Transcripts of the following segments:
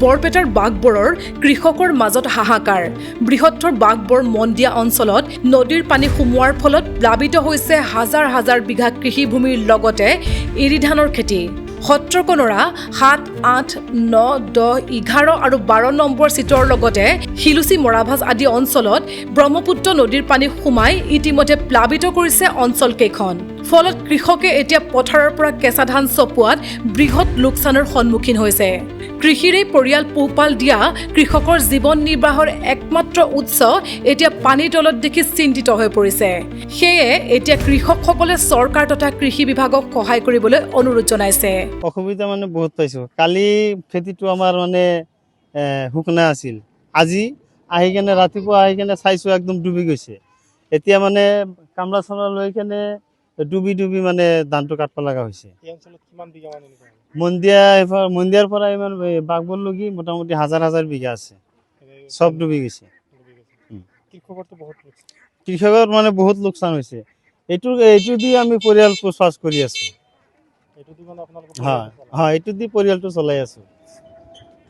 বৰপেটাৰ বাঘবৰৰ কৃষকৰ মাজত হাহাকাৰ বৃহত্তৰ বাঘবৰ মন্দিয়া অঞ্চলত নদীৰ পানী সোমোৱাৰ ফলত প্লাবিত হৈছে হাজাৰ হাজাৰ বিঘা কৃষিভূমিৰ লগতে এৰি ধানৰ খেতি সত্ৰকনৰা ৭, ৮, ৯, ১০, ১১ আৰু ১২ নম্বৰ চিটৰ লগতে শিলুচি মৰাভাজ আদি অঞ্চলত ব্ৰহ্মপুত্ৰ নদীৰ পানী সোমাই ইতিমধ্যে প্লাবিত কৰিছে অঞ্চলকেইখন ফলত কৃষকে এতিয়া পথাৰৰ পৰা কেঁচা ধান চপোৱাত বৃহৎ লোকচানৰ সন্মুখীন হৈছে কৃষিৰে পৰিয়াল পোহপাল দিয়া কৃষকৰ জীৱন নিৰ্বাহৰ একমাত্ৰ উৎস এতিয়া পানীৰ তলত দেখি চিন্তিত হৈ পৰিছে সেয়ে এতিয়া কৃষকসকলে চৰকাৰ তথা কৃষি বিভাগক সহায় কৰিবলৈ অনুৰোধ জনাইছে অসুবিধা মানে বহুত পাইছো কালি খেতিটো আমাৰ মানে হুকনা আছিল আজি আহি কেনে ৰাতিপুৱা আহি কেনে চাইছো একদম ডুবি গৈছে এতিয়া মানে কামলা চামলা লৈ কেনে ডুবি মানে ধানটো কাটব লগা হৈছে এই অঞ্চলত কিমান বিঘা মান এনেকুৱা মন্দিয়াৰ পৰা ইমান বাঘবৰ লগি মোটামুটি হাজাৰ হাজাৰ বিঘা আছে সব ডুবি গৈছে কৃষকৰতো বহুত লোকচান কৃষকৰ মানে বহুত লোকচান হৈছে এইটো দি আমি পৰিয়াল পোষপাছ কৰি আছো এইটো দি মানে আপোনালোকৰ হয় এইটো দি পৰিয়ালটো চলাই আছো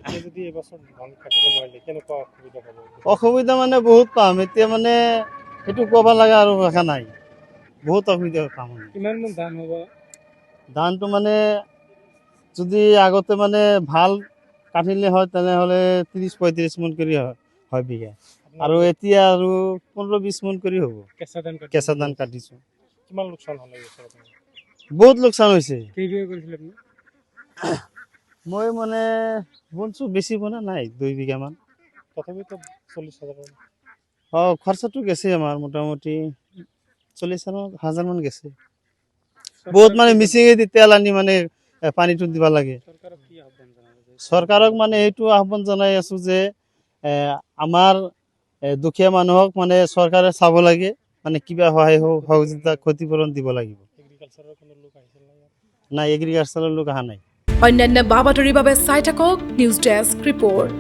এতিয়া যদি এবছৰ ধান কাটিব নোৱাৰিলে কেনেকুৱা অসুবিধা পাব অসুবিধা মানে বহুত পাম এতিয়া মানে সেইটো ক'ব লগা আৰু ভাষা নাই বহুত অসুবিধা পাম কিমান মান ধান হ'ব ধানটো মানে যদি আগতে মানে ভাল কাটিলে হয় তেনেহ'লে ৩০-৩৫ মোন কৰি হয় বিঘা আৰু এতিয়া আৰু ১৫-২০ মোন কৰি হ'ব কেঁচা ধান কাটিছোঁ কিমান লোকচান হ'ল এই বছৰ আপোনাৰ বহুত লোকচান হৈছে কেই বিঘা কৰিছিলে আপুনি মই মানে বনছো বেছি বনা নাই 2 বিঘামান তথাপিতো ৪০,০০০ খৰচাটো গেছে আমাৰ মোটামুটি ৪০,০০০ মান গেছে বহুত মানে মিচিঙেদি তেল আনি মানে পানীটো দিব লাগে চৰকাৰক কি আহ্বান জনাব চৰকাৰক মানে এইটো আহ্বান জনাই আছো যে আমাৰ দুখীয়া মানুহক মানে চৰকাৰে চাব লাগে মানে কিবা সহায় সহযোগিতা ক্ষতিপূৰণ দিব লাগিব এগ্ৰিকালচাৰৰ কোনো লোক আহিছিল নাই এগ্ৰিকালচাৰৰ লোক অহা নাই অন্যান্য বাতৰিৰ বাবে চাই থাকক নিউজ ডেস্ক ৰিপৰ্ট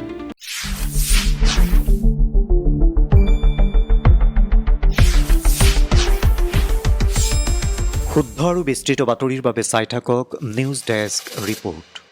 শুদ্ধ আৰু বিস্তৃত বাতৰিৰ বাবে চাই থাকক নিউজ ডেস্ক ৰিপৰ্ট।